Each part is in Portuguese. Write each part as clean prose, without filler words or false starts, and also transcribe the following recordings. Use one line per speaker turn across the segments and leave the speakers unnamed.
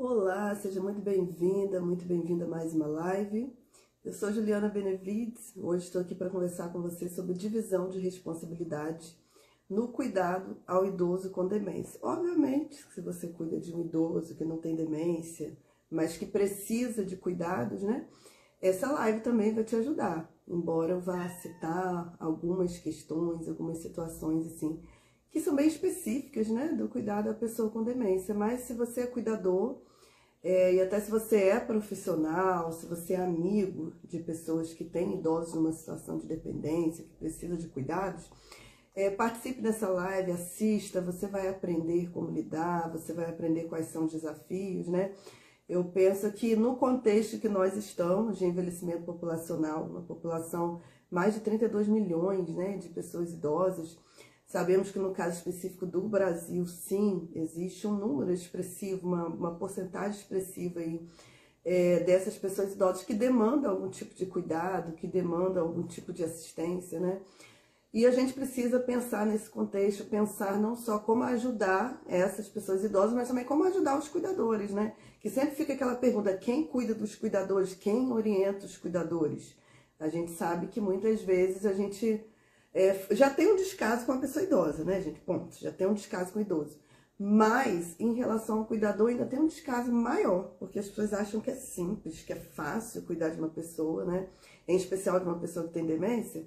Olá, seja muito bem-vinda a mais uma live. Eu sou Juliana Benevides, hoje estou aqui para conversar com você sobre divisão de responsabilidade no cuidado ao idoso com demência. Obviamente, se você cuida de um idoso que não tem demência, mas que precisa de cuidados, né? Essa live também vai te ajudar, embora eu vá citar algumas questões, algumas situações assim, que são bem específicas, né, do cuidado à pessoa com demência. Mas se você é cuidador, e até se você é profissional, se você é amigo de pessoas que têm idosos numa situação de dependência, que precisam de cuidados, participe dessa live, assista, você vai aprender como lidar, você vai aprender quais são os desafios, né? Eu penso que no contexto que nós estamos de envelhecimento populacional, uma população mais de 32 milhões, né, de pessoas idosas, sabemos que no caso específico do Brasil, sim, existe um número expressivo, uma porcentagem expressiva aí, dessas pessoas idosas que demandam algum tipo de cuidado, que demandam algum tipo de assistência, né? E a gente precisa pensar nesse contexto, pensar não só como ajudar essas pessoas idosas, mas também como ajudar os cuidadores, né? Que sempre fica aquela pergunta, quem cuida dos cuidadores, quem orienta os cuidadores? A gente sabe que muitas vezes a gente já tem um descaso com a pessoa idosa, né, gente? Ponto, já tem um descaso com o idoso. Mas, em relação ao cuidador, ainda tem um descaso maior, porque as pessoas acham que é simples, que é fácil cuidar de uma pessoa, né? Em especial de uma pessoa que tem demência.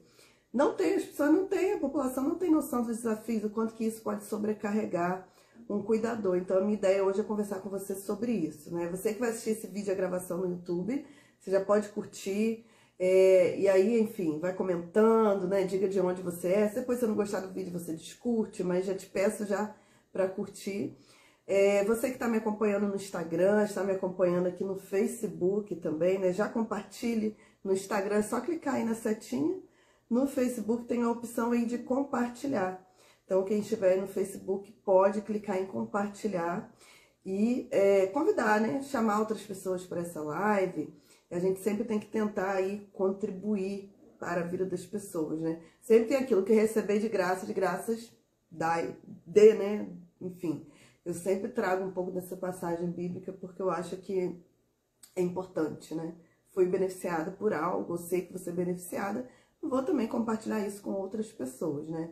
Não tem, as pessoas não têm, a população não tem noção dos desafios, do quanto que isso pode sobrecarregar um cuidador. Então, a minha ideia hoje é conversar com você sobre isso, né? Você que vai assistir esse vídeo, a gravação no YouTube, você já pode curtir, e aí, enfim, vai comentando, né? Diga de onde você é. Se depois você não gostar do vídeo, você descurte, mas já te peço já para curtir. Você que está me acompanhando no Instagram, está me acompanhando aqui no Facebook também, né? Já compartilhe no Instagram, é só clicar aí na setinha. No Facebook tem a opção aí de compartilhar. Então, quem estiver aí no Facebook pode clicar em compartilhar e convidar, né? Chamar outras pessoas para essa live. A gente sempre tem que tentar aí contribuir para a vida das pessoas, né? Sempre tem aquilo que receber de graças dê, né? Enfim, eu sempre trago um pouco dessa passagem bíblica porque eu acho que é importante, né? Fui beneficiada por algo, eu sei que você é beneficiada, vou também compartilhar isso com outras pessoas, né?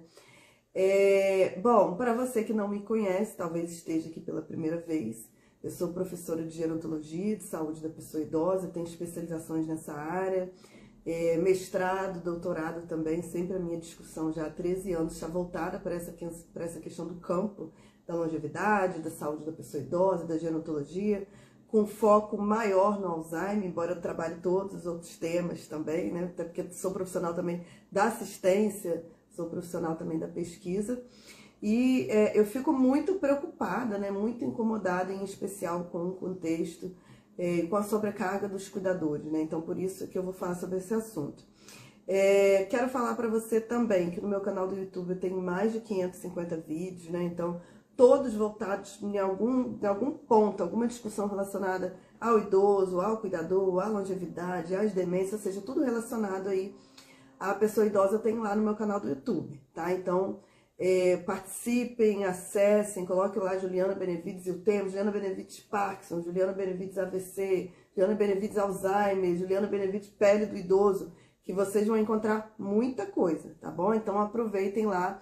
Bom, para você que não me conhece, talvez esteja aqui pela primeira vez, eu sou professora de gerontologia, de saúde da pessoa idosa, tenho especializações nessa área, mestrado, doutorado também, sempre a minha discussão já há 13 anos está voltada para essa questão do campo da longevidade, da saúde da pessoa idosa, da gerontologia, com foco maior no Alzheimer, embora eu trabalhe todos os outros temas também, né? Até porque sou profissional também da assistência, sou profissional também da pesquisa. E eu fico muito preocupada, né? Muito incomodada, em especial com o contexto, com a sobrecarga dos cuidadores, né? Então, por isso que eu vou falar sobre esse assunto. Quero falar para você também que no meu canal do YouTube eu tenho mais de 550 vídeos, né? Então, todos voltados em algum ponto, alguma discussão relacionada ao idoso, ao cuidador, à longevidade, às demências, ou seja, tudo relacionado aí à pessoa idosa eu tenho lá no meu canal do YouTube, tá? Então, participem, acessem, coloquem lá Juliana Benevides e o tema, Juliana Benevides Parkinson, Juliana Benevides AVC, Juliana Benevides Alzheimer, Juliana Benevides Pele do Idoso, que vocês vão encontrar muita coisa, tá bom? Então aproveitem lá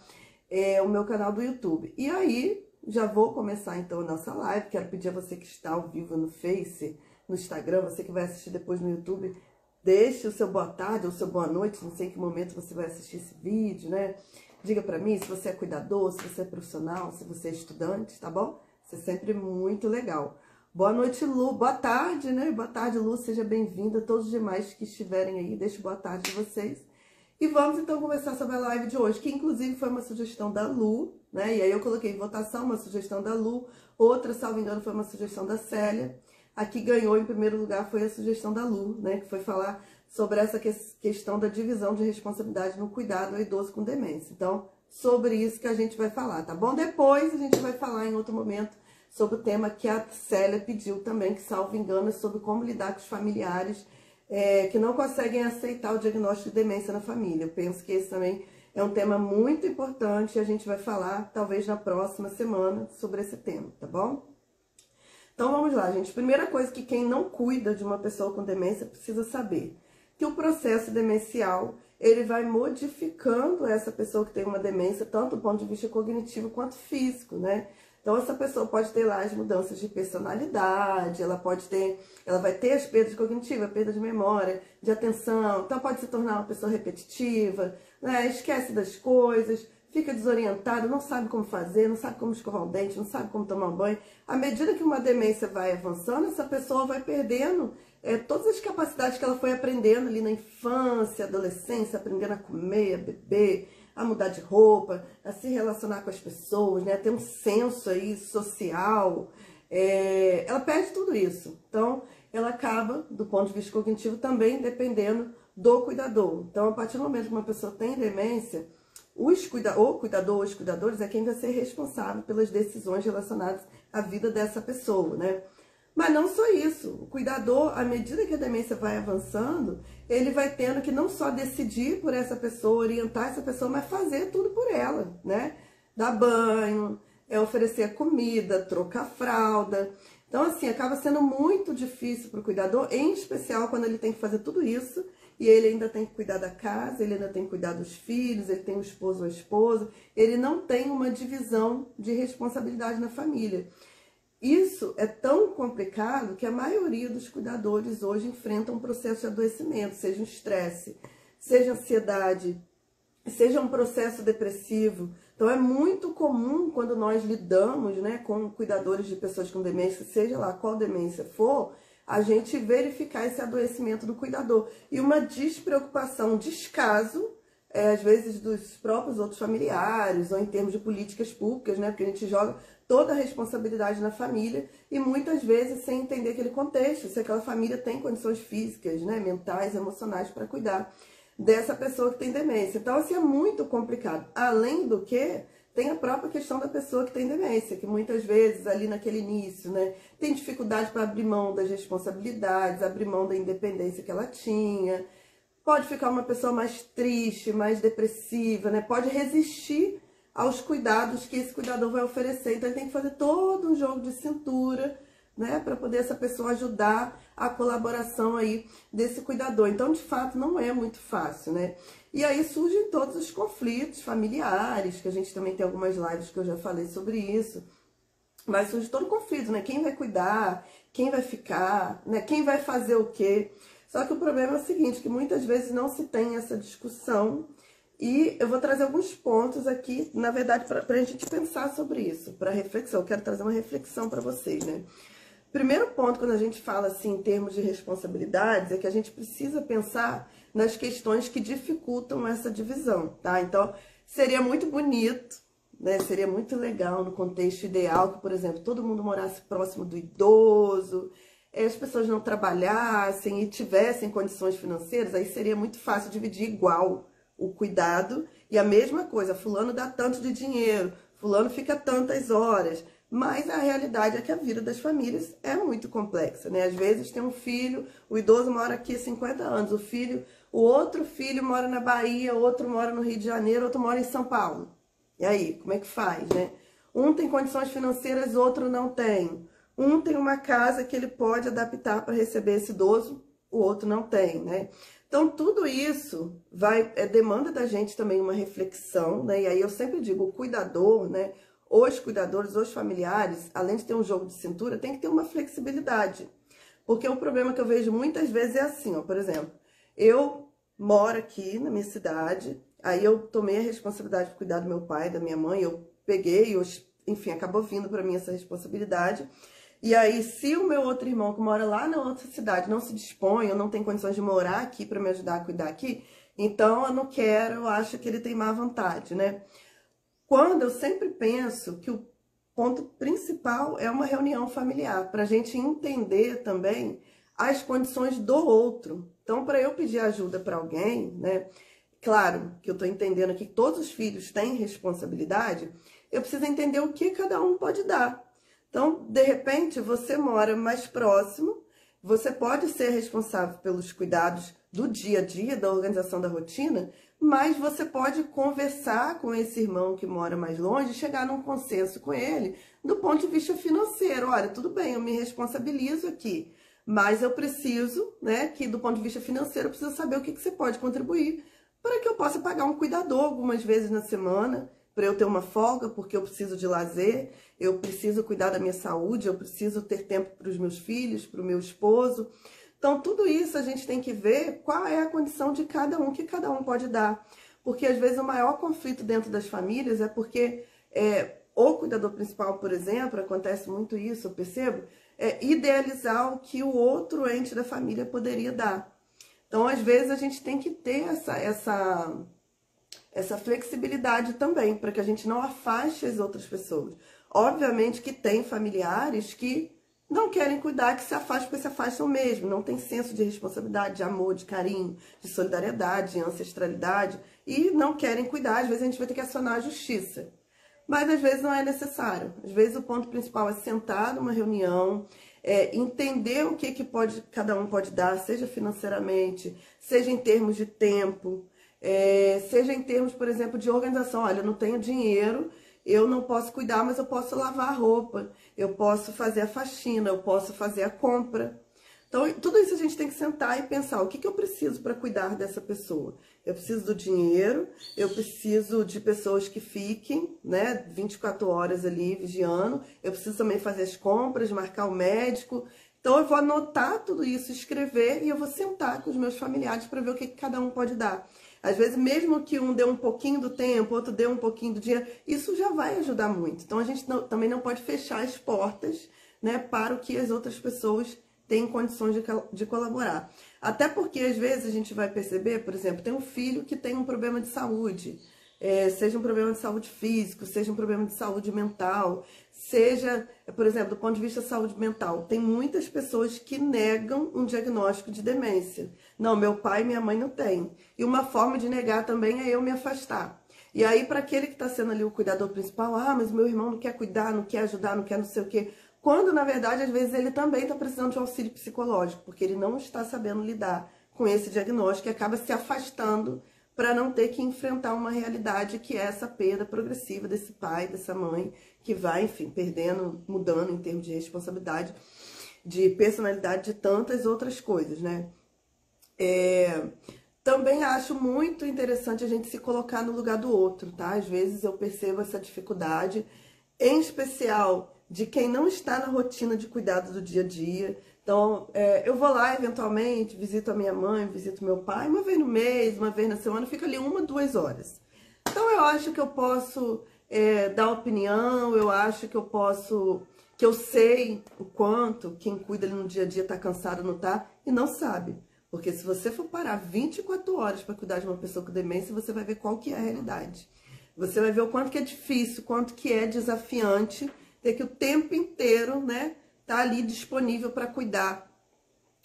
o meu canal do YouTube. E aí, já vou começar então a nossa live, quero pedir a você que está ao vivo no Face, no Instagram, você que vai assistir depois no YouTube, deixe o seu boa tarde ou o seu boa noite, não sei em que momento você vai assistir esse vídeo, né? Diga pra mim se você é cuidador, se você é profissional, se você é estudante, tá bom? Isso é sempre muito legal. Boa noite, Lu. Boa tarde, né? Boa tarde, Lu. Seja bem-vinda. Todos os demais que estiverem aí, deixo boa tarde de vocês. E vamos, então, conversar sobre a live de hoje, que inclusive foi uma sugestão da Lu, né? E aí eu coloquei em votação uma sugestão da Lu, outra, salvo engano, foi uma sugestão da Célia. A que ganhou em primeiro lugar foi a sugestão da Lu, né? Que foi falar sobre essa questão da divisão de responsabilidade no cuidado ao idoso com demência. Então, sobre isso que a gente vai falar, tá bom? Depois a gente vai falar em outro momento sobre o tema que a Célia pediu também, que, salvo engano, é sobre como lidar com os familiares que não conseguem aceitar o diagnóstico de demência na família. Eu penso que esse também é um tema muito importante e a gente vai falar, talvez, na próxima semana sobre esse tema, tá bom? Então vamos lá, gente. Primeira coisa que quem não cuida de uma pessoa com demência precisa saber, que o processo demencial, ele vai modificando essa pessoa que tem uma demência, tanto do ponto de vista cognitivo quanto físico, né? Então essa pessoa pode ter lá as mudanças de personalidade, ela vai ter as perdas cognitivas, perda de memória, de atenção, então pode se tornar uma pessoa repetitiva, né? Esquece das coisas, fica desorientado, não sabe como fazer, não sabe como escovar o dente, não sabe como tomar um banho. À medida que uma demência vai avançando, essa pessoa vai perdendo todas as capacidades que ela foi aprendendo ali na infância, adolescência, aprendendo a comer, a beber, a mudar de roupa, a se relacionar com as pessoas, né? A ter um senso aí social. Ela perde tudo isso. Então, ela acaba, do ponto de vista cognitivo, também dependendo do cuidador. Então, a partir do momento que uma pessoa tem demência, o cuidador ou os cuidadores é quem vai ser responsável pelas decisões relacionadas à vida dessa pessoa, né? Mas não só isso, o cuidador, à medida que a demência vai avançando, ele vai tendo que não só decidir por essa pessoa, orientar essa pessoa, mas fazer tudo por ela, né? Dar banho, oferecer comida, trocar fralda. Então, assim, acaba sendo muito difícil para o cuidador, em especial quando ele tem que fazer tudo isso, e ele ainda tem que cuidar da casa, ele ainda tem que cuidar dos filhos, ele tem o esposo ou a esposa, ele não tem uma divisão de responsabilidade na família. Isso é tão complicado que a maioria dos cuidadores hoje enfrentam um processo de adoecimento, seja um estresse, seja ansiedade, seja um processo depressivo. Então é muito comum quando nós lidamos, né, com cuidadores de pessoas com demência, seja lá qual demência for, a gente verificar esse adoecimento do cuidador. E uma despreocupação, um descaso, às vezes dos próprios outros familiares, ou em termos de políticas públicas, né, porque a gente joga toda a responsabilidade na família e muitas vezes sem entender aquele contexto, se aquela família tem condições físicas, né, mentais, emocionais para cuidar dessa pessoa que tem demência. Então, assim, é muito complicado. Além do que, tem a própria questão da pessoa que tem demência, que muitas vezes ali naquele início, né, tem dificuldade para abrir mão das responsabilidades, abrir mão da independência que ela tinha, pode ficar uma pessoa mais triste, mais depressiva, né, pode resistir aos cuidados que esse cuidador vai oferecer. Então, ele tem que fazer todo um jogo de cintura, né, para poder essa pessoa ajudar a colaboração aí desse cuidador. Então, de fato, não é muito fácil, né? E aí surgem todos os conflitos familiares, que a gente também tem algumas lives que eu já falei sobre isso. Mas surge todo o conflito, né? Quem vai cuidar, quem vai ficar, né? Quem vai fazer o quê? Só que o problema é o seguinte, que muitas vezes não se tem essa discussão. E eu vou trazer alguns pontos aqui, na verdade, para a gente pensar sobre isso, para reflexão. Eu quero trazer uma reflexão para vocês, né? Primeiro ponto, quando a gente fala assim em termos de responsabilidades, é que a gente precisa pensar nas questões que dificultam essa divisão, tá? Então, seria muito bonito, né? Seria muito legal no contexto ideal que, por exemplo, todo mundo morasse próximo do idoso, as pessoas não trabalhassem e tivessem condições financeiras, aí seria muito fácil dividir igual o cuidado, e a mesma coisa, fulano dá tanto de dinheiro, fulano fica tantas horas, mas a realidade é que a vida das famílias é muito complexa, né? Às vezes tem um filho, o idoso mora aqui há 50 anos, o outro filho mora na Bahia, outro mora no Rio de Janeiro, outro mora em São Paulo. E aí, como é que faz, né? Um tem condições financeiras, outro não tem. Um tem uma casa que ele pode adaptar para receber esse idoso, o outro não tem, né? Então, tudo isso demanda da gente também uma reflexão, né? E aí eu sempre digo, o cuidador, né? Os cuidadores, os familiares, além de ter um jogo de cintura, tem que ter uma flexibilidade. Porque o problema que eu vejo muitas vezes é assim, ó, por exemplo, eu moro aqui na minha cidade, aí eu tomei a responsabilidade de cuidar do meu pai, da minha mãe, eu peguei, enfim, acabou vindo para mim essa responsabilidade. E aí, se o meu outro irmão que mora lá na outra cidade não se dispõe, ou não tem condições de morar aqui para me ajudar a cuidar aqui, então eu não quero, eu acho que ele tem má vontade, né? Quando eu sempre penso que o ponto principal é uma reunião familiar, para a gente entender também as condições do outro. Então, para eu pedir ajuda para alguém, né? Claro que eu estou entendendo aqui que todos os filhos têm responsabilidade, eu preciso entender o que cada um pode dar. Então, de repente, você mora mais próximo, você pode ser responsável pelos cuidados do dia a dia, da organização da rotina, mas você pode conversar com esse irmão que mora mais longe, chegar num consenso com ele do ponto de vista financeiro. Olha, tudo bem, eu me responsabilizo aqui, mas eu preciso, né, que do ponto de vista financeiro, eu preciso saber o que você pode contribuir para que eu possa pagar um cuidador algumas vezes na semana, para eu ter uma folga, porque eu preciso de lazer, eu preciso cuidar da minha saúde, eu preciso ter tempo para os meus filhos, para o meu esposo. Então, tudo isso a gente tem que ver qual é a condição de cada um, que cada um pode dar. Porque, às vezes, o maior conflito dentro das famílias é porque o cuidador principal, por exemplo, acontece muito isso, eu percebo, idealizar o que o outro ente da família poderia dar. Então, às vezes, a gente tem que ter essa flexibilidade também, para que a gente não afaste as outras pessoas. Obviamente que tem familiares que não querem cuidar, que se afastam porque se afastam mesmo, não tem senso de responsabilidade, de amor, de carinho, de solidariedade, de ancestralidade, e não querem cuidar. Às vezes a gente vai ter que acionar a justiça. Mas às vezes não é necessário. Às vezes o ponto principal é sentar numa reunião, entender o que cada um pode dar, seja financeiramente, seja em termos de tempo, seja em termos, por exemplo, de organização. Olha, eu não tenho dinheiro, eu não posso cuidar, mas eu posso lavar a roupa, eu posso fazer a faxina, eu posso fazer a compra. Então, tudo isso a gente tem que sentar e pensar, o que eu preciso para cuidar dessa pessoa? Eu preciso do dinheiro, eu preciso de pessoas que fiquem, né, 24 horas ali vigiando, eu preciso também fazer as compras, marcar o médico. Então, eu vou anotar tudo isso, escrever, e eu vou sentar com os meus familiares para ver o que cada um pode dar. Às vezes, mesmo que um dê um pouquinho do tempo, outro dê um pouquinho do dinheiro, isso já vai ajudar muito. Então, a gente também não pode fechar as portas, né, para o que as outras pessoas têm condições de colaborar. Até porque, às vezes, a gente vai perceber, por exemplo, tem um filho que tem um problema de saúde, seja um problema de saúde físico, seja um problema de saúde mental, seja, por exemplo, do ponto de vista da saúde mental, tem muitas pessoas que negam um diagnóstico de demência. Não, meu pai e minha mãe não têm. E uma forma de negar também é eu me afastar. E aí, para aquele que está sendo ali o cuidador principal, mas meu irmão não quer cuidar, não quer ajudar, não quer não sei o quê. Quando, na verdade, às vezes ele também está precisando de um auxílio psicológico, porque ele não está sabendo lidar com esse diagnóstico e acaba se afastando para não ter que enfrentar uma realidade que é essa perda progressiva desse pai, dessa mãe, que vai, enfim, perdendo, mudando em termos de responsabilidade, de personalidade, de tantas outras coisas, né? Também acho muito interessante a gente se colocar no lugar do outro, tá? Às vezes eu percebo essa dificuldade, em especial de quem não está na rotina de cuidado do dia a dia. Então, eu vou lá, eventualmente, visito a minha mãe, visito meu pai, uma vez no mês, uma vez na semana, fico ali 1, 2 horas. Então, eu acho que eu posso dar opinião, eu acho que eu sei o quanto quem cuida ali no dia a dia está cansado, não está, e não sabe. Porque se você for parar 24 horas para cuidar de uma pessoa com demência, você vai ver qual que é a realidade. Você vai ver o quanto que é difícil, o quanto que é desafiante ter que o tempo inteiro, né, tá ali disponível para cuidar.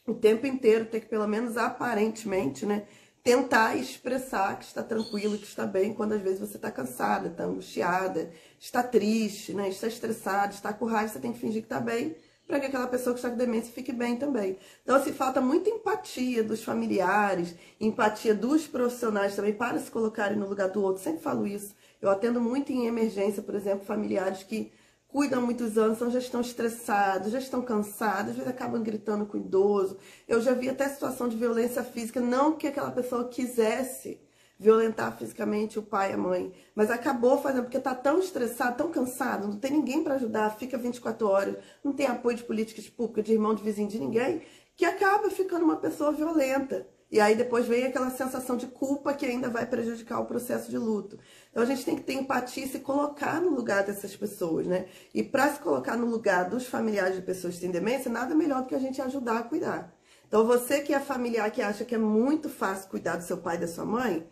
O tempo inteiro ter que, pelo menos aparentemente, né, tentar expressar que está tranquilo, que está bem, quando às vezes você está cansada, está angustiada, está triste, né, está estressada, está com raiva, você tem que fingir que está bem, para que aquela pessoa que está com demência fique bem também. Então, assim, falta muita empatia dos familiares, empatia dos profissionais também, para se colocarem no lugar do outro. Sempre falo isso. Eu atendo muito em emergência, por exemplo, familiares que cuidam há muitos anos, então já estão estressados, já estão cansados, às vezes acabam gritando com o idoso. Eu já vi até situação de violência física, não que aquela pessoa quisesse violentar fisicamente o pai e a mãe, mas acabou fazendo, porque está tão estressado, tão cansado, não tem ninguém para ajudar, fica 24 horas, não tem apoio de políticas públicas, de irmão, de vizinho, de ninguém, que acaba ficando uma pessoa violenta. E aí depois vem aquela sensação de culpa que ainda vai prejudicar o processo de luto. Então a gente tem que ter empatia e se colocar no lugar dessas pessoas, né? E para se colocar no lugar dos familiares de pessoas que têm demência, nada melhor do que a gente ajudar a cuidar. Então você que é familiar, que acha que é muito fácil cuidar do seu pai e da sua mãe,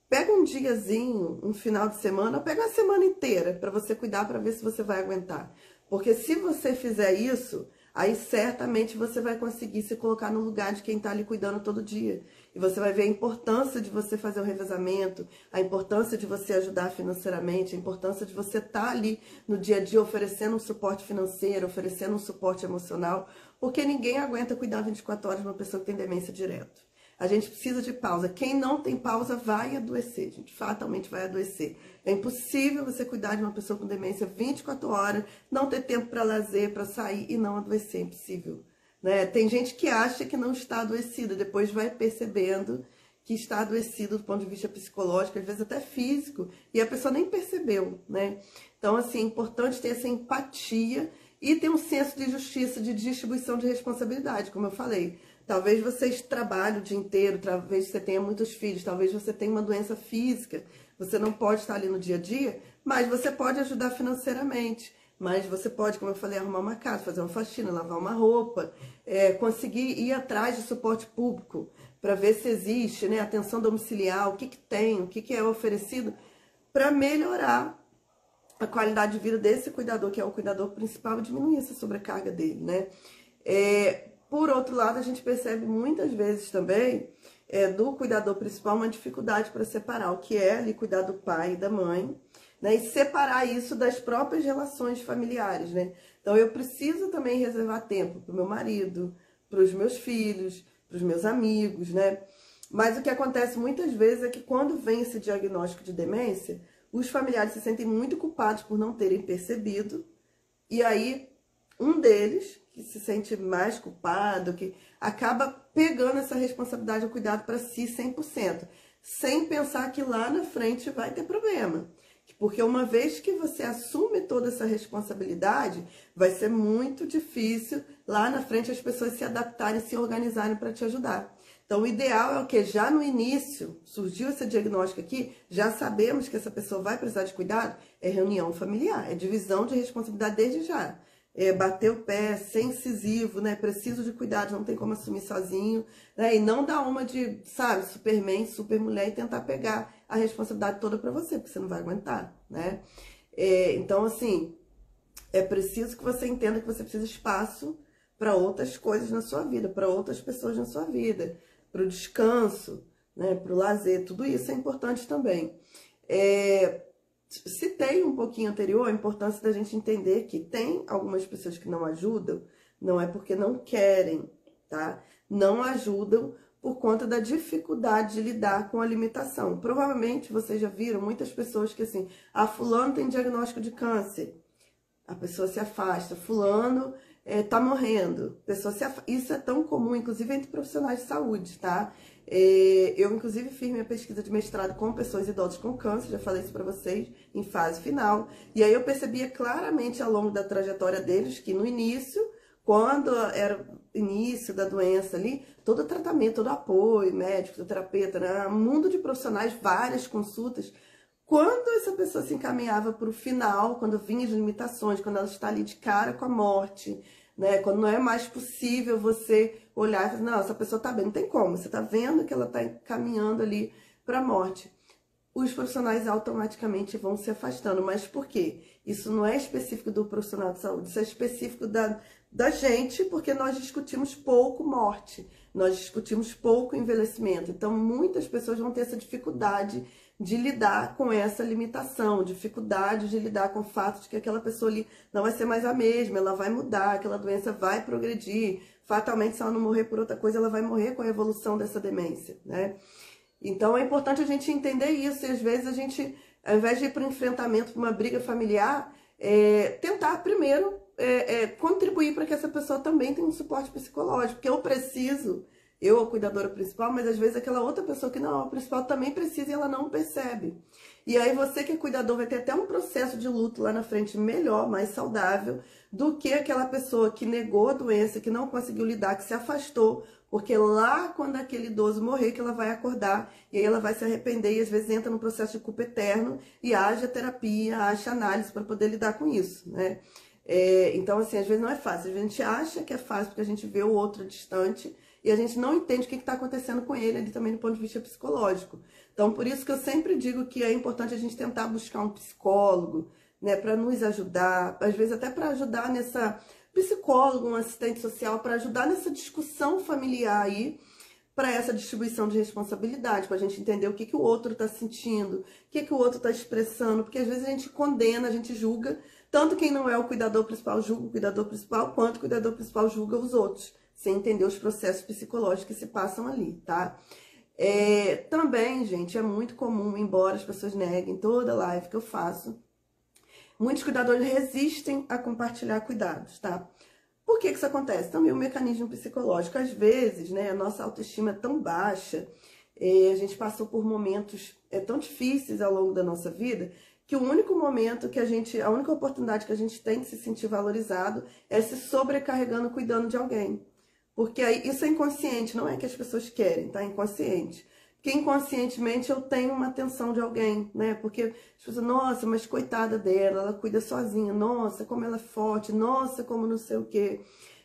pega um diazinho, um final de semana, ou pega a semana inteira para você cuidar, para ver se você vai aguentar. Porque se você fizer isso, aí certamente você vai conseguir se colocar no lugar de quem está ali cuidando todo dia. E você vai ver a importância de você fazer o revezamento, a importância de você ajudar financeiramente, a importância de você estar ali no dia a dia oferecendo um suporte financeiro, oferecendo um suporte emocional, porque ninguém aguenta cuidar 24 horas de uma pessoa que tem demência direto. A gente precisa de pausa. Quem não tem pausa vai adoecer, gente, fatalmente vai adoecer. É impossível você cuidar de uma pessoa com demência 24 horas, não ter tempo para lazer, para sair e não adoecer, é impossível. Né? Tem gente que acha que não está adoecida, depois vai percebendo que está adoecido do ponto de vista psicológico, às vezes até físico, e a pessoa nem percebeu, né? Então, assim, é importante ter essa empatia e ter um senso de justiça, de distribuição de responsabilidade, como eu falei. Talvez vocês trabalhem o dia inteiro, talvez você tenha muitos filhos, talvez você tenha uma doença física, você não pode estar ali no dia a dia, mas você pode ajudar financeiramente. Mas você pode, como eu falei, arrumar uma casa, fazer uma faxina, lavar uma roupa, conseguir ir atrás de suporte público para ver se existe, né, atenção domiciliar, o que tem, o que é oferecido, para melhorar a qualidade de vida desse cuidador, que é o cuidador principal, e diminuir essa sobrecarga dele, né? Por outro lado, a gente percebe muitas vezes também do cuidador principal uma dificuldade para separar o que é ali cuidar do pai e da mãe, né, e separar isso das próprias relações familiares, né? Então, eu preciso também reservar tempo para o meu marido, para os meus filhos, para os meus amigos, né? Mas o que acontece muitas vezes é que quando vem esse diagnóstico de demência, os familiares se sentem muito culpados por não terem percebido, e aí um deles, que se sente mais culpado, que acaba pegando essa responsabilidade, o cuidado para si 100%, sem pensar que lá na frente vai ter problema. Porque uma vez que você assume toda essa responsabilidade, vai ser muito difícil lá na frente as pessoas se adaptarem, se organizarem para te ajudar. Então, o ideal é o que já no início, surgiu esse diagnóstico aqui, já sabemos que essa pessoa vai precisar de cuidado, é reunião familiar, é divisão de responsabilidade desde já. Bater o pé, ser incisivo, né? Preciso de cuidado, não tem como assumir sozinho, né? E não dar uma de, sabe, Superman, supermulher e tentar pegar a responsabilidade toda para você, porque você não vai aguentar, né? Então, assim, é preciso que você entenda que você precisa de espaço para outras coisas na sua vida, para outras pessoas na sua vida, para o descanso, né? Para o lazer, tudo isso é importante também. Citei um pouquinho anterior a importância da gente entender que tem algumas pessoas que não ajudam, não é porque não querem, tá? Não ajudam por conta da dificuldade de lidar com a limitação. Provavelmente vocês já viram muitas pessoas que assim, fulano tem diagnóstico de câncer, a pessoa se afasta, fulano tá morrendo, isso é tão comum, inclusive entre profissionais de saúde, tá? Eu, inclusive, fiz minha pesquisa de mestrado com pessoas idosas com câncer, já falei isso para vocês, em fase final. E aí eu percebia claramente ao longo da trajetória deles que no início, quando era o início da doença ali, todo o tratamento, todo o apoio, médico, terapeuta, né, um mundo de profissionais, várias consultas. Quando essa pessoa se encaminhava para o final, quando vinha as limitações, quando ela está ali de cara com a morte, né? Quando não é mais possível você olhar e falar, não, essa pessoa está bem, não tem como, você está vendo que ela está caminhando ali para a morte. Os profissionais automaticamente vão se afastando. Mas por quê? Isso não é específico do profissional de saúde, isso é específico da gente, porque nós discutimos pouco morte, nós discutimos pouco envelhecimento. Então, muitas pessoas vão ter essa dificuldade de lidar com essa limitação, dificuldade de lidar com o fato de que aquela pessoa ali não vai ser mais a mesma, ela vai mudar, aquela doença vai progredir, fatalmente se ela não morrer por outra coisa, ela vai morrer com a evolução dessa demência, né? Então é importante a gente entender isso, e às vezes a gente, ao invés de ir para o enfrentamento, para uma briga familiar, tentar primeiro contribuir para que essa pessoa também tenha um suporte psicológico, porque eu, a cuidadora principal, mas às vezes aquela outra pessoa que não é a principal também precisa e ela não percebe. E aí você que é cuidador vai ter até um processo de luto lá na frente melhor, mais saudável, do que aquela pessoa que negou a doença, que não conseguiu lidar, que se afastou, porque lá quando aquele idoso morrer que ela vai acordar, e aí ela vai se arrepender e às vezes entra num processo de culpa eterno e haja terapia, haja análise para poder lidar com isso, né? Então, assim, às vezes não é fácil, a gente acha que é fácil porque a gente vê o outro distante, e a gente não entende o que está acontecendo com ele ali também do ponto de vista psicológico. Então, por isso que eu sempre digo que é importante a gente tentar buscar um psicólogo, né, para nos ajudar, às vezes até para ajudar nessa... psicólogo, um assistente social, para ajudar nessa discussão familiar aí, para essa distribuição de responsabilidade, para a gente entender o que o outro está sentindo, o que o outro está expressando, porque às vezes a gente condena, a gente julga, tanto quem não é o cuidador principal julga o cuidador principal, quanto o cuidador principal julga os outros. sem entender os processos psicológicos que se passam ali, tá? Também, gente, é muito comum, embora as pessoas neguem toda live que eu faço, muitos cuidadores resistem a compartilhar cuidados, tá? Por que isso acontece? Também um mecanismo psicológico. Às vezes, né, a nossa autoestima é tão baixa, a gente passou por momentos tão difíceis ao longo da nossa vida, que o único momento que a única oportunidade que a gente tem de se sentir valorizado é se sobrecarregando, cuidando de alguém. Porque aí, isso é inconsciente, não é que as pessoas querem, tá? É inconsciente. Porque inconscientemente eu tenho uma atenção de alguém, né? Porque as pessoas, nossa, mas coitada dela, ela cuida sozinha, nossa, como ela é forte, nossa, como não sei o quê.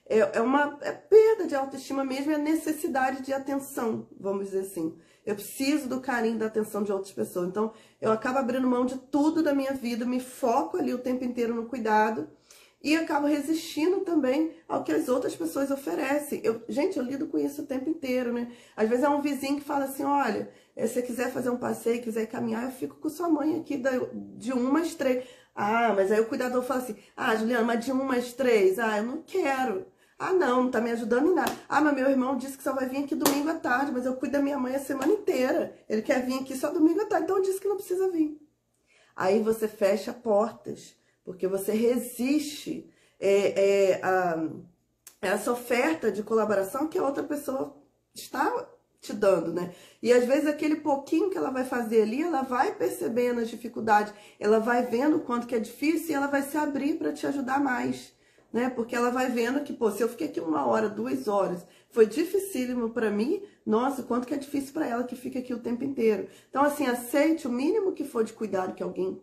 É perda de autoestima mesmo, é necessidade de atenção, vamos dizer assim. Eu preciso do carinho, da atenção de outras pessoas. Então, eu acabo abrindo mão de tudo da minha vida, me foco ali o tempo inteiro no cuidado e acabo resistindo também ao que as outras pessoas oferecem. Gente, eu lido com isso o tempo inteiro, né? Às vezes é um vizinho que fala assim, olha, se você quiser fazer um passeio, quiser caminhar, eu fico com sua mãe aqui de 1 às 3. Ah, mas aí o cuidador fala assim, ah, Juliana, mas de 1 às 3? Ah, eu não quero. Ah, não tá me ajudando em nada. Ah, mas meu irmão disse que só vai vir aqui domingo à tarde, mas eu cuido da minha mãe a semana inteira. Ele quer vir aqui só domingo à tarde, então eu disse que não precisa vir. Aí você fecha portas, porque você resiste a essa oferta de colaboração que a outra pessoa está te dando, né? E às vezes aquele pouquinho que ela vai fazer ali, ela vai percebendo as dificuldades, ela vai vendo o quanto que é difícil e ela vai se abrir para te ajudar mais, né? Porque ela vai vendo que, pô, se eu fiquei aqui 1 hora, 2 horas, foi dificílimo para mim, nossa, quanto que é difícil para ela que fica aqui o tempo inteiro. Então, assim, aceite o mínimo que for de cuidado que alguém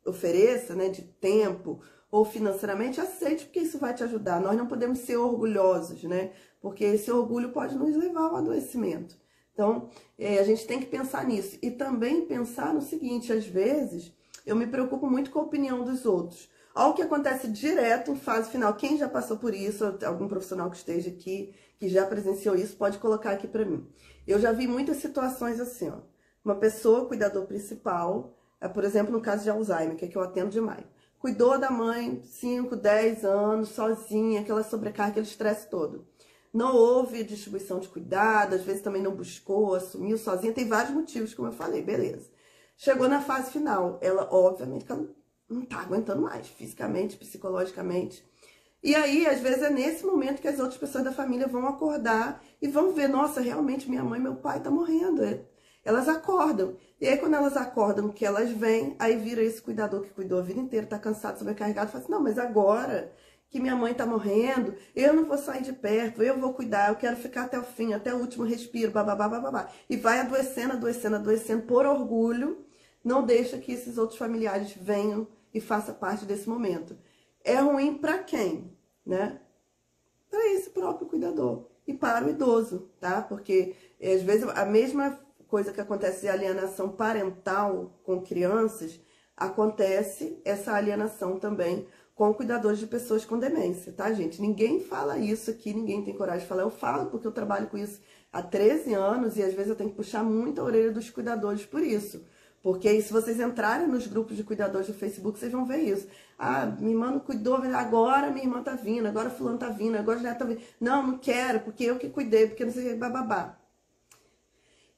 ofereça, né, de tempo ou financeiramente, aceite, porque isso vai te ajudar. Nós não podemos ser orgulhosos, né? Porque esse orgulho pode nos levar ao adoecimento. Então, a gente tem que pensar nisso. E também pensar no seguinte, às vezes, eu me preocupo muito com a opinião dos outros. Olha o que acontece direto em fase final. Quem já passou por isso, algum profissional que esteja aqui, que já presenciou isso, pode colocar aqui para mim. Eu já vi muitas situações assim, ó. Uma pessoa, cuidador principal, por exemplo, no caso de Alzheimer, que é que eu atendo demais. Cuidou da mãe 5, 10 anos, sozinha, aquela sobrecarga, aquele estresse todo. Não houve distribuição de cuidado, às vezes também não buscou, assumiu sozinha, tem vários motivos, como eu falei, beleza. Chegou na fase final, ela, obviamente, ela não tá aguentando mais, fisicamente, psicologicamente. E aí, às vezes, é nesse momento que as outras pessoas da família vão acordar e vão ver, nossa, realmente minha mãe e meu pai tá morrendo. Elas acordam. E aí, quando elas acordam, que elas vêm, aí vira esse cuidador que cuidou a vida inteira, tá cansado, sobrecarregado, fala assim, não, mas agora que minha mãe tá morrendo, eu não vou sair de perto, eu vou cuidar, eu quero ficar até o fim, até o último respiro, bababá, bababá. E vai adoecendo, adoecendo, adoecendo por orgulho, não deixa que esses outros familiares venham e façam parte desse momento. É ruim para quem, né? Para esse próprio cuidador e para o idoso, tá? Porque às vezes a mesma coisa que acontece de alienação parental com crianças, acontece essa alienação também com cuidadores de pessoas com demência, tá, gente? Ninguém fala isso aqui, ninguém tem coragem de falar. Eu falo porque eu trabalho com isso há 13 anos e às vezes eu tenho que puxar muito a orelha dos cuidadores por isso. Porque aí, se vocês entrarem nos grupos de cuidadores do Facebook, vocês vão ver isso. Ah, minha irmã não cuidou, agora minha irmã tá vindo, agora fulano tá vindo, agora já tá vindo. Não, não quero, porque eu que cuidei, porque não sei o que, bababá.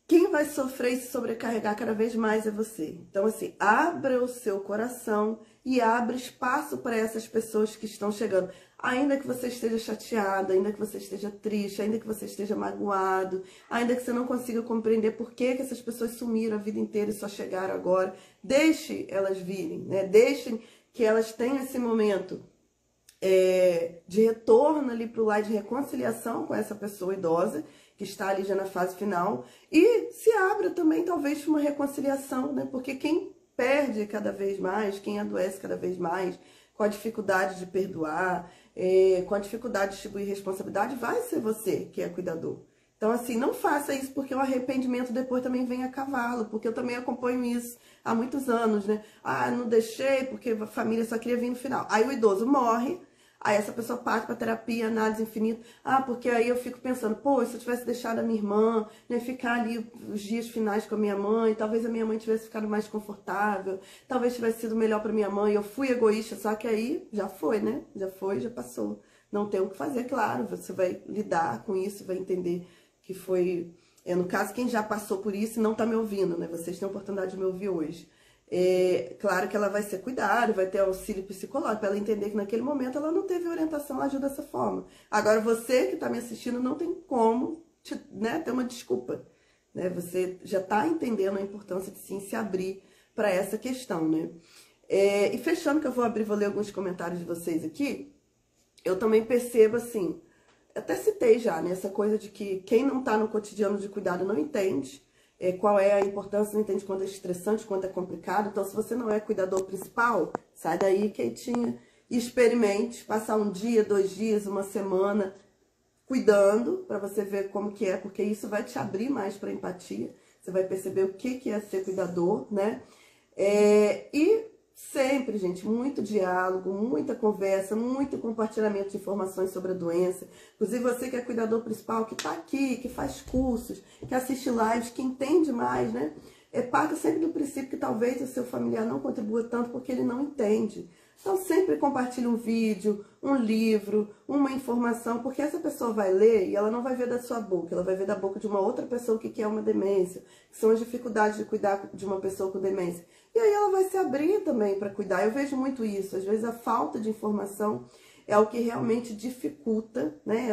Quem vai sofrer e se sobrecarregar cada vez mais é você. Então, assim, abra o seu coração e abra espaço para essas pessoas que estão chegando. Ainda que você esteja chateado, ainda que você esteja triste, ainda que você esteja magoado, ainda que você não consiga compreender por que essas pessoas sumiram a vida inteira e só chegaram agora, deixe elas virem, né? Deixem que elas tenham esse momento de retorno ali para o lar, de reconciliação com essa pessoa idosa, que está ali já na fase final, e se abra também, talvez, para uma reconciliação, né? Porque quem perde cada vez mais, quem adoece cada vez mais, com a dificuldade de perdoar, com a dificuldade de distribuir responsabilidade, vai ser você que é cuidador. Então, assim, não faça isso porque o arrependimento depois também vem a cavalo, porque eu também acompanho isso há muitos anos, né? Ah, não deixei porque a família só queria vir no final. Aí o idoso morre, Aí essa pessoa parte para terapia, análise infinita. Ah, porque aí eu fico pensando, pô, se eu tivesse deixado a minha irmã, né, ficar ali os dias finais com a minha mãe, talvez a minha mãe tivesse ficado mais confortável, talvez tivesse sido melhor para minha mãe, eu fui egoísta, só que aí já foi, né? Já foi, já passou. Não tem o que fazer, claro, você vai lidar com isso, vai entender que foi... no caso, quem já passou por isso e não tá me ouvindo, né? Vocês têm a oportunidade de me ouvir hoje. Claro que ela vai ser cuidada, vai ter auxílio psicológico, para ela entender que naquele momento ela não teve orientação, ela ajuda dessa forma. Agora, você que está me assistindo não tem como né, ter uma desculpa. Né? Você já está entendendo a importância de sim se abrir para essa questão. Né? E fechando, que eu vou ler alguns comentários de vocês aqui, eu também percebo assim, até citei já, né, essa coisa de que quem não está no cotidiano de cuidado não entende. Qual é a importância, não entende quando é estressante, quando é complicado. Então, se você não é cuidador principal, sai daí, quietinha, e experimente passar um dia, 2 dias, uma semana cuidando, para você ver como que é, porque isso vai te abrir mais para empatia, você vai perceber o que é ser cuidador, né? E sempre, gente, muito diálogo, muita conversa, muito compartilhamento de informações sobre a doença. Inclusive você que é cuidador principal, que está aqui, que faz cursos, que assiste lives, que entende mais, né? Parta sempre do princípio que talvez o seu familiar não contribua tanto porque ele não entende. Então sempre compartilhe um vídeo, um livro, uma informação, porque essa pessoa vai ler e ela não vai ver da sua boca, ela vai ver da boca de uma outra pessoa que quer uma demência, que são as dificuldades de cuidar de uma pessoa com demência. E aí ela vai se abrir também para cuidar. Eu vejo muito isso. Às vezes a falta de informação é o que realmente dificulta, né,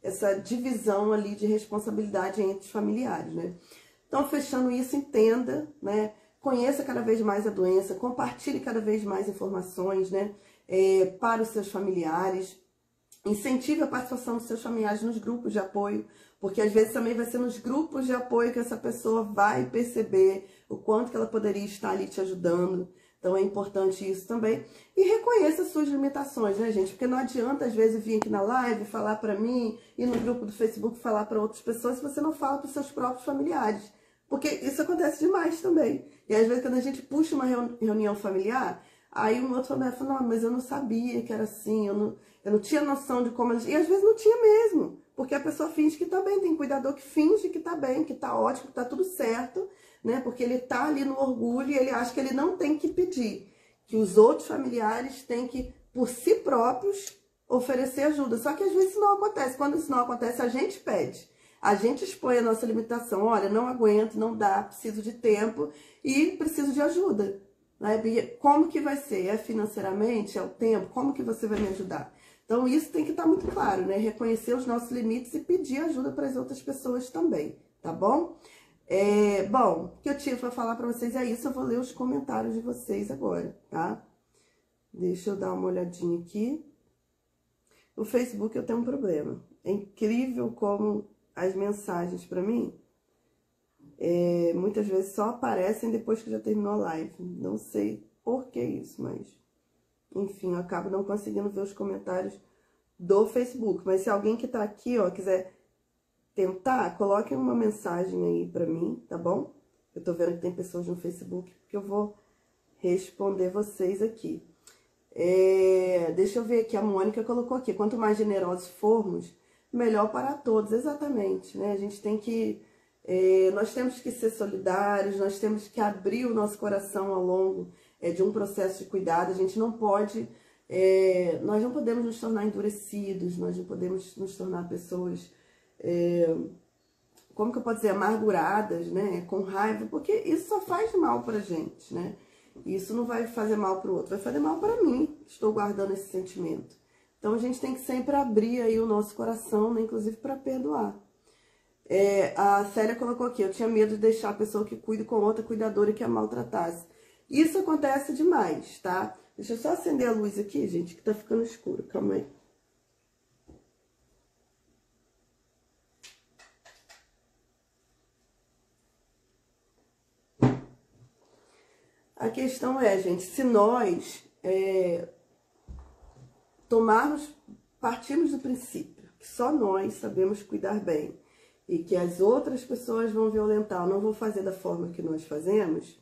essa divisão ali de responsabilidade entre os familiares, né? Então, fechando isso, entenda, né? Conheça cada vez mais a doença, compartilhe cada vez mais informações, né, para os seus familiares. Incentive a participação dos seus familiares nos grupos de apoio, porque às vezes também vai ser nos grupos de apoio que essa pessoa vai perceber o quanto que ela poderia estar ali te ajudando. Então é importante isso também. E reconheça as suas limitações, né, gente? Porque não adianta às vezes vir aqui na live falar para mim e no grupo do Facebook falar para outras pessoas se você não fala para os seus próprios familiares. Porque isso acontece demais também. E às vezes quando a gente puxa uma reunião familiar, aí um outro familiar fala, não, mas eu não sabia que era assim, eu não tinha noção de como... E às vezes não tinha mesmo, porque a pessoa finge que tá bem. Tem cuidador que finge que tá bem, que tá ótimo, que tá tudo certo, né? Porque ele tá ali no orgulho e ele acha que ele não tem que pedir, que os outros familiares têm que, por si próprios, oferecer ajuda. Só que às vezes isso não acontece. Quando isso não acontece, a gente pede. A gente expõe a nossa limitação. Olha, não aguento, não dá, preciso de tempo e preciso de ajuda. Né? Como que vai ser? É financeiramente? É o tempo? Como que você vai me ajudar? Então, isso tem que estar muito claro, né? Reconhecer os nossos limites e pedir ajuda para as outras pessoas também, tá bom? Bom, o que eu tinha para falar para vocês é isso. Eu vou ler os comentários de vocês agora, tá? Deixa eu dar uma olhadinha aqui. No Facebook eu tenho um problema. É incrível como as mensagens para mim, muitas vezes só aparecem depois que já terminou a live. Não sei por que isso, mas... Enfim, eu acabo não conseguindo ver os comentários do Facebook. Mas se alguém que tá aqui, ó, quiser tentar, coloquem uma mensagem aí pra mim, tá bom? Eu tô vendo que tem pessoas no Facebook que eu vou responder vocês aqui. Deixa eu ver aqui, a Mônica colocou aqui, quanto mais generosos formos, melhor para todos. Exatamente, né? A gente tem que... nós temos que ser solidários, nós temos que abrir o nosso coração ao longo de um processo de cuidado. A gente não pode... nós não podemos nos tornar endurecidos, nós não podemos nos tornar pessoas... como que eu posso dizer? Amarguradas, né? Com raiva, porque isso só faz mal pra gente, né? Isso não vai fazer mal pro outro, vai fazer mal para mim. Estou guardando esse sentimento. Então, a gente tem que sempre abrir aí o nosso coração, né? Inclusive para perdoar. A Célia colocou aqui, eu tinha medo de deixar a pessoa que cuida com outra cuidadora que a maltratasse. Isso acontece demais, tá? Deixa eu só acender a luz aqui, gente, que tá ficando escuro. Calma aí. A questão é, gente, se nós partirmos do princípio que só nós sabemos cuidar bem e que as outras pessoas vão violentar ou não vão fazer da forma que nós fazemos,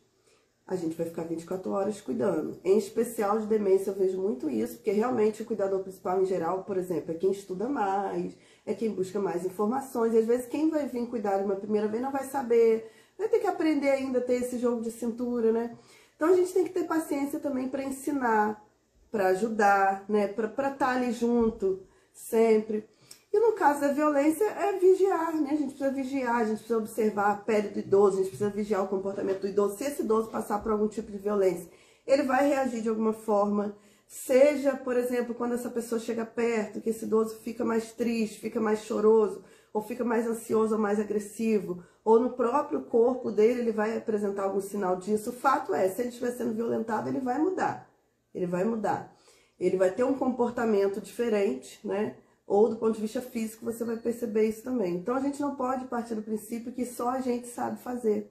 a gente vai ficar 24 horas cuidando. Em especial de demência eu vejo muito isso, porque realmente o cuidador principal em geral, por exemplo, é quem estuda mais, é quem busca mais informações, e às vezes quem vai vir cuidar de uma primeira vez não vai saber, vai ter que aprender ainda a ter esse jogo de cintura, né? Então a gente tem que ter paciência também para ensinar, para ajudar, né? Para estar ali junto sempre. E no caso da violência é vigiar, né? A gente precisa vigiar, a gente precisa observar a pele do idoso, a gente precisa vigiar o comportamento do idoso. Se esse idoso passar por algum tipo de violência, ele vai reagir de alguma forma. Seja, por exemplo, quando essa pessoa chega perto, que esse idoso fica mais triste, fica mais choroso, ou fica mais ansioso ou mais agressivo, ou no próprio corpo dele ele vai apresentar algum sinal disso. O fato é, se ele estiver sendo violentado, ele vai mudar. Ele vai mudar. Ele vai ter um comportamento diferente, né? Ou do ponto de vista físico, você vai perceber isso também. Então, a gente não pode partir do princípio que só a gente sabe fazer,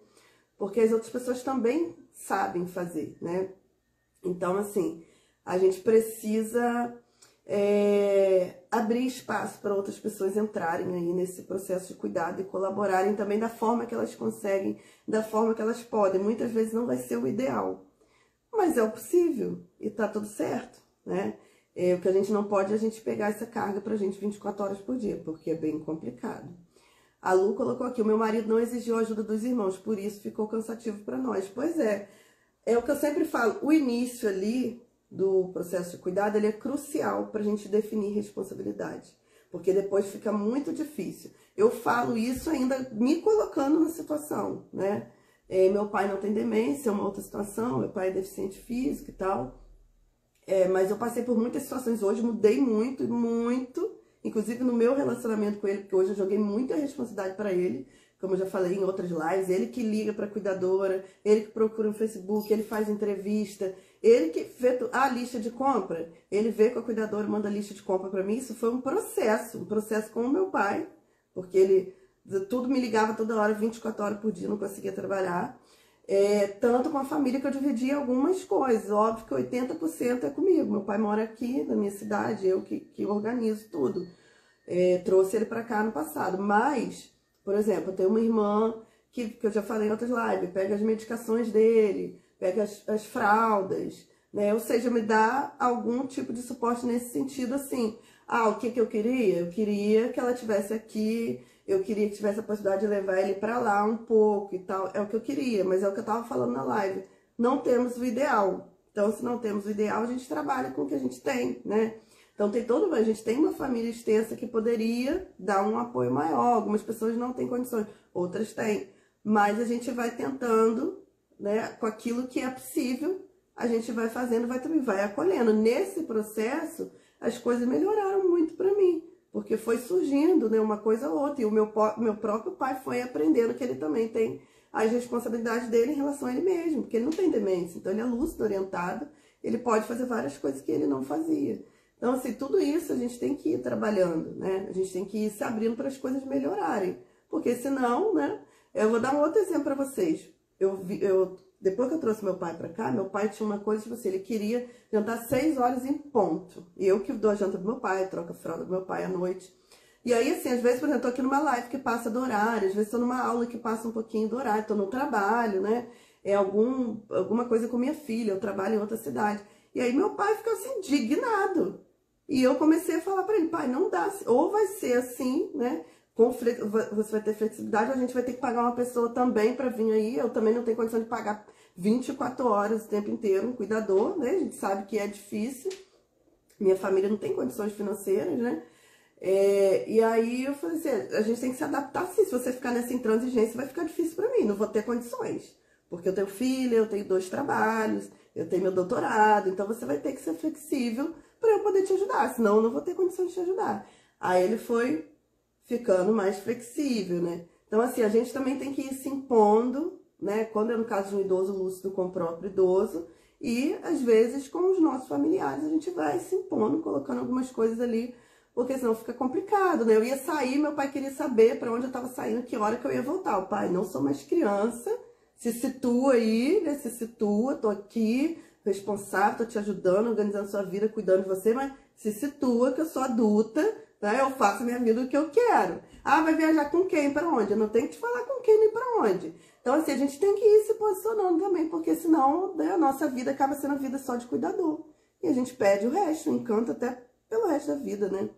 porque as outras pessoas também sabem fazer, né? Então, assim, a gente precisa abrir espaço para outras pessoas entrarem aí nesse processo de cuidado e colaborarem também da forma que elas conseguem, da forma que elas podem. Muitas vezes não vai ser o ideal, mas é o possível e tá tudo certo, né? O que a gente não pode é a gente pegar essa carga pra gente 24 horas por dia, porque é bem complicado. A Lu colocou aqui, o meu marido não exigiu a ajuda dos irmãos, por isso ficou cansativo para nós. Pois é o que eu sempre falo, o início ali do processo de cuidado, ele é crucial pra gente definir responsabilidade, porque depois fica muito difícil. Eu falo isso ainda me colocando na situação, né? Meu pai não tem demência, é uma outra situação, meu pai é deficiente físico e tal. Mas eu passei por muitas situações hoje, mudei muito, muito, inclusive no meu relacionamento com ele, porque hoje eu joguei muita responsabilidade para ele, como eu já falei em outras lives, ele que liga para a cuidadora, ele que procura no Facebook, ele faz entrevista, ele que vê a lista de compra, ele vê com a cuidadora, manda a lista de compra para mim. Isso foi um processo com o meu pai, porque ele tudo me ligava toda hora, 24 horas por dia, não conseguia trabalhar. Tanto com a família que eu dividi algumas coisas. Óbvio que 80% é comigo. Meu pai mora aqui na minha cidade, eu que organizo tudo. Trouxe ele para cá no passado. Mas, por exemplo, eu tenho uma irmã que eu já falei em outras lives, pega as medicações dele, pega as fraldas, né? Ou seja, me dá algum tipo de suporte nesse sentido, assim. O que eu queria? Eu queria que ela estivesse aqui, eu queria que tivesse a possibilidade de levar ele para lá um pouco e tal. É o que eu queria, mas é o que eu tava falando na live. Não temos o ideal. Então, se não temos o ideal, a gente trabalha com o que a gente tem, né? Então, a gente tem uma família extensa que poderia dar um apoio maior. Algumas pessoas não têm condições, outras têm. Mas a gente vai tentando, né, com aquilo que é possível, a gente vai fazendo, vai acolhendo. Nesse processo, as coisas melhoraram muito para mim, porque foi surgindo, né, uma coisa ou outra. E o meu próprio pai foi aprendendo que ele também tem as responsabilidades dele em relação a ele mesmo, porque ele não tem demência, então ele é lúcido, orientado, ele pode fazer várias coisas que ele não fazia. Então, assim, tudo isso a gente tem que ir trabalhando, né? A gente tem que ir se abrindo para as coisas melhorarem, porque senão, né? Eu vou dar um outro exemplo para vocês. Depois que eu trouxe meu pai para cá, meu pai tinha uma coisa, tipo assim, ele queria jantar 6 horas em ponto. E eu que dou a janta do meu pai, troco a fralda do meu pai à noite. E aí, assim, às vezes, por exemplo, eu tô aqui numa live que passa do horário, às vezes tô numa aula que passa um pouquinho do horário, tô no trabalho, né? Alguma coisa com minha filha, eu trabalho em outra cidade. E aí meu pai fica assim, indignado. E eu comecei a falar para ele, pai, não dá, ou vai ser assim, né? Você vai ter flexibilidade, ou a gente vai ter que pagar uma pessoa também para vir aí. Eu também não tenho condição de pagar 24 horas o tempo inteiro um cuidador, né? A gente sabe que é difícil. Minha família não tem condições financeiras, né? E aí eu falei assim, a gente tem que se adaptar sim. Se você ficar nessa intransigência, vai ficar difícil para mim, não vou ter condições. Porque eu tenho filha, eu tenho 2 trabalhos, eu tenho meu doutorado, então você vai ter que ser flexível para eu poder te ajudar, senão eu não vou ter condição de te ajudar. Aí ele foi ficando mais flexível, né? Então, assim, a gente também tem que ir se impondo, né? Quando é no caso de um idoso lúcido com o próprio idoso, e às vezes com os nossos familiares a gente vai se impondo, colocando algumas coisas ali, porque senão fica complicado, né? Eu ia sair, meu pai queria saber para onde eu estava saindo, que hora que eu ia voltar. O pai, não sou mais criança, se situa aí, né? Se situa, tô aqui, responsável, tô te ajudando, organizando sua vida, cuidando de você, mas se situa que eu sou adulta, né? Eu faço minha vida o que eu quero. Ah, vai viajar com quem? Para onde? Eu não tenho que te falar com quem nem para onde. Então, assim, a gente tem que ir se posicionando também, porque senão, né, a nossa vida acaba sendo a vida só de cuidador. E a gente perde o resto, o encanto até pelo resto da vida, né?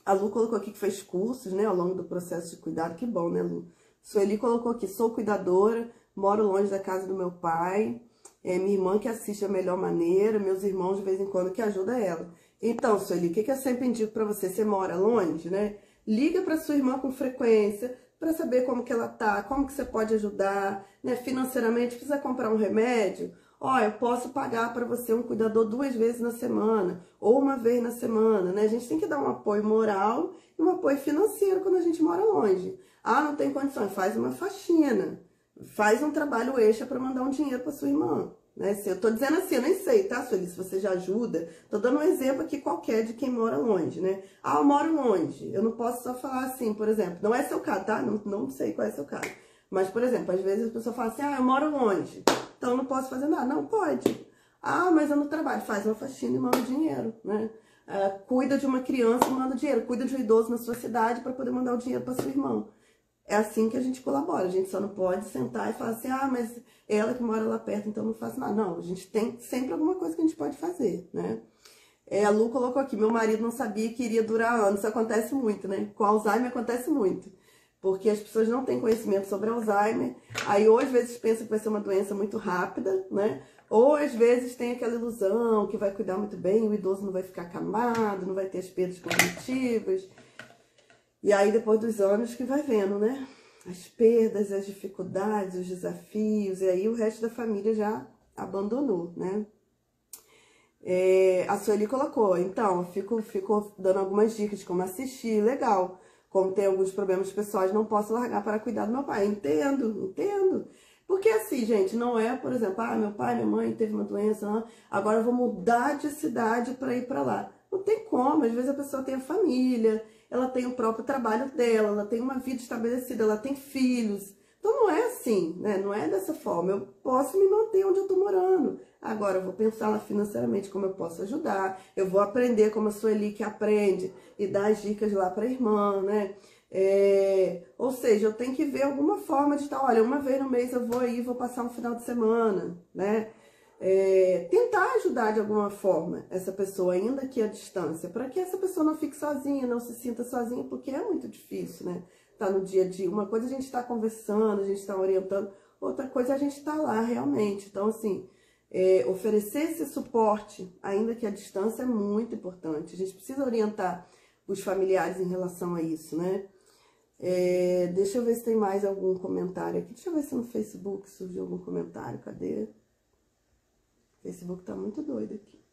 A Lu colocou aqui que fez cursos, né, ao longo do processo de cuidado. Que bom, né, Lu? Sueli colocou aqui, sou cuidadora, moro longe da casa do meu pai. Minha irmã que assiste da melhor maneira, meus irmãos de vez em quando que ajudam ela. Então, Sueli, o que eu sempre indico pra você? Você mora longe, né? Liga pra sua irmã com frequência, para saber como que ela tá, como que você pode ajudar, né? Financeiramente, precisa comprar um remédio? Ó, eu posso pagar para você um cuidador 2 vezes na semana, ou 1 vez na semana, né? A gente tem que dar um apoio moral e um apoio financeiro quando a gente mora longe. Ah, não tem condições, faz uma faxina, faz um trabalho extra para mandar um dinheiro para sua irmã. Né? Se eu tô dizendo assim, eu nem sei, tá, Sueli, se você já ajuda, tô dando um exemplo aqui qualquer de quem mora longe, né? Ah, eu moro longe, eu não posso só falar assim, por exemplo, não é seu caso, tá? Não sei qual é seu caso. Mas, por exemplo, às vezes a pessoa fala assim, ah, eu moro longe, então eu não posso fazer nada. Não, pode. Ah, mas eu não trabalho, faz uma faxina e manda dinheiro, né? Cuida de uma criança e manda dinheiro, cuida de um idoso na sua cidade para poder mandar o dinheiro para sua irmã. É assim que a gente colabora, a gente só não pode sentar e falar assim, ah, mas ela que mora lá perto, então não faz nada. Não, a gente tem sempre alguma coisa que a gente pode fazer, né? A Lu colocou aqui, meu marido não sabia que iria durar anos, isso acontece muito, né? Com Alzheimer acontece muito, porque as pessoas não têm conhecimento sobre Alzheimer, aí ou às vezes pensam que vai ser uma doença muito rápida, né? Ou às vezes tem aquela ilusão que vai cuidar muito bem, o idoso não vai ficar acamado, não vai ter as perdas cognitivas. E aí, depois dos anos, que vai vendo, né? As perdas, as dificuldades, os desafios, e aí o resto da família já abandonou, né? A Sueli colocou, então, fico dando algumas dicas de como assistir, legal. Como tem alguns problemas pessoais, não posso largar para cuidar do meu pai. Entendo. Porque assim, gente, não é, por exemplo, ah, meu pai, minha mãe teve uma doença, agora eu vou mudar de cidade para ir para lá. Não tem como, às vezes a pessoa tem a família, ela tem o próprio trabalho dela, ela tem uma vida estabelecida, ela tem filhos. Então não é assim, né? Não é dessa forma. Eu posso me manter onde eu tô morando. Agora eu vou pensar lá financeiramente como eu posso ajudar. Eu vou aprender como a Sueli que aprende e dar as dicas lá para a irmã, né? Ou seja, eu tenho que ver alguma forma de estar, olha, 1 vez no mês eu vou aí, vou passar um final de semana, né? Tentar ajudar de alguma forma essa pessoa, ainda que à distância, para que essa pessoa não fique sozinha, não se sinta sozinha, porque é muito difícil, né? Tá no dia a dia. Uma coisa a gente está conversando, a gente está orientando, outra coisa a gente está lá realmente. Então, assim, oferecer esse suporte, ainda que à distância, é muito importante. A gente precisa orientar os familiares em relação a isso, né? Deixa eu ver se tem mais algum comentário aqui. Deixa eu ver se no Facebook surgiu algum comentário. Cadê? O Facebook tá muito doido aqui.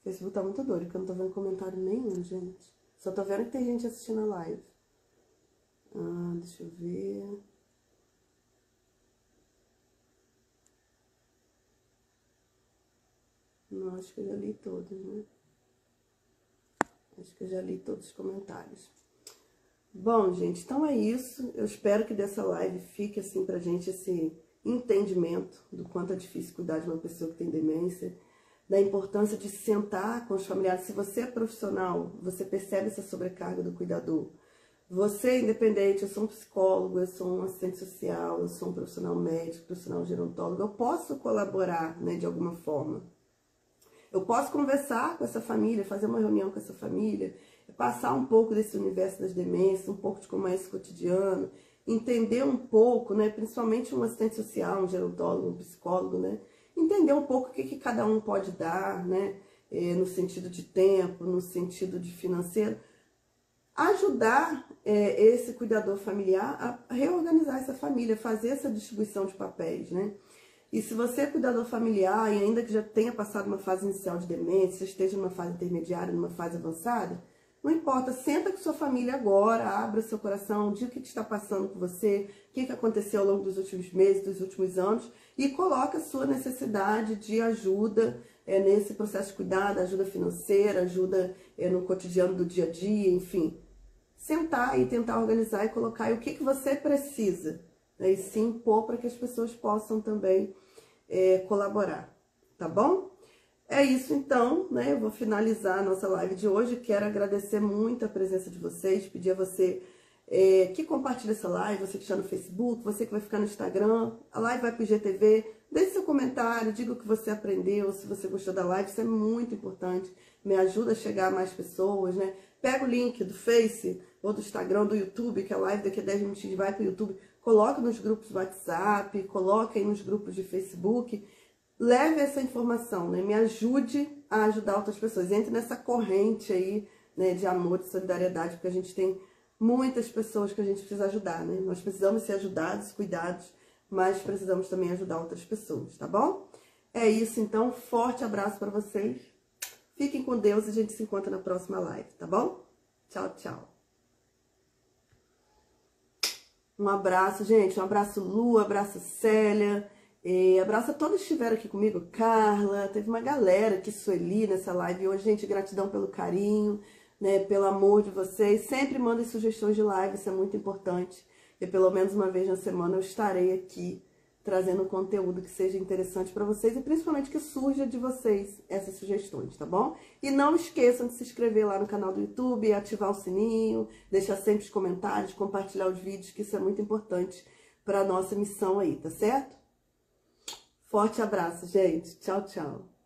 O Facebook tá muito doido, porque eu não tô vendo comentário nenhum, gente. Só tô vendo que tem gente assistindo a live. Deixa eu ver. Não, acho que eu já li todos, né? Acho que eu já li todos os comentários. Bom, gente, então é isso. Eu espero que dessa live fique, assim, pra gente esse entendimento do quanto é difícil cuidar de uma pessoa que tem demência, da importância de sentar com os familiares. Se você é profissional, você percebe essa sobrecarga do cuidador. Você, independente, eu sou um psicólogo, eu sou um assistente social, eu sou um profissional médico, profissional gerontólogo, eu posso colaborar, né, de alguma forma. Eu posso conversar com essa família, fazer uma reunião com essa família, passar um pouco desse universo das demências, um pouco de como é esse cotidiano, entender um pouco, né, principalmente um assistente social, um gerontólogo, um psicólogo, né, entender um pouco o que cada um pode dar, né, no sentido de tempo, no sentido de financeiro, ajudar esse cuidador familiar a reorganizar essa família, fazer essa distribuição de papéis, né. E se você é cuidador familiar e ainda que já tenha passado uma fase inicial de demência, esteja numa fase intermediária, numa fase avançada, não importa, senta com sua família agora, abra seu coração, diga o que está passando com você, o que aconteceu ao longo dos últimos meses, dos últimos anos, e coloca a sua necessidade de ajuda nesse processo de cuidado, ajuda financeira, ajuda no cotidiano do dia a dia, enfim. Sentar e tentar organizar e colocar aí o que você precisa, né, e se impor para que as pessoas possam também colaborar, tá bom? É isso então, né? Eu vou finalizar a nossa live de hoje. Quero agradecer muito a presença de vocês, pedir a você que compartilhe essa live, você que está no Facebook, você que vai ficar no Instagram, a live vai para o IGTV, deixe seu comentário, diga o que você aprendeu, se você gostou da live, isso é muito importante, me ajuda a chegar a mais pessoas, né? Pega o link do Face ou do Instagram, do YouTube, que a live daqui a 10 minutinhos vai para o YouTube, coloque nos grupos do WhatsApp, coloque aí nos grupos de Facebook, leve essa informação, né? Me ajude a ajudar outras pessoas, entre nessa corrente aí, né, de amor e solidariedade, porque a gente tem muitas pessoas que a gente precisa ajudar, né? Nós precisamos ser ajudados, cuidados, mas precisamos também ajudar outras pessoas, tá bom? É isso, então. Forte abraço para vocês. Fiquem com Deus e a gente se encontra na próxima live, tá bom? Tchau, tchau. Um abraço, gente. Um abraço, Lu, abraço, Célia. Abraço a todos que estiveram aqui comigo. Carla, teve uma galera aqui, Sueli, nessa live hoje. Gente, gratidão pelo carinho, né, pelo amor de vocês. Sempre mandem sugestões de live, isso é muito importante. E pelo menos uma vez na semana eu estarei aqui trazendo um conteúdo que seja interessante para vocês e principalmente que surja de vocês essas sugestões, tá bom? E não esqueçam de se inscrever lá no canal do YouTube, ativar o sininho, deixar sempre os comentários, compartilhar os vídeos, que isso é muito importante para a nossa missão aí, tá certo? Forte abraço, gente. Tchau, tchau.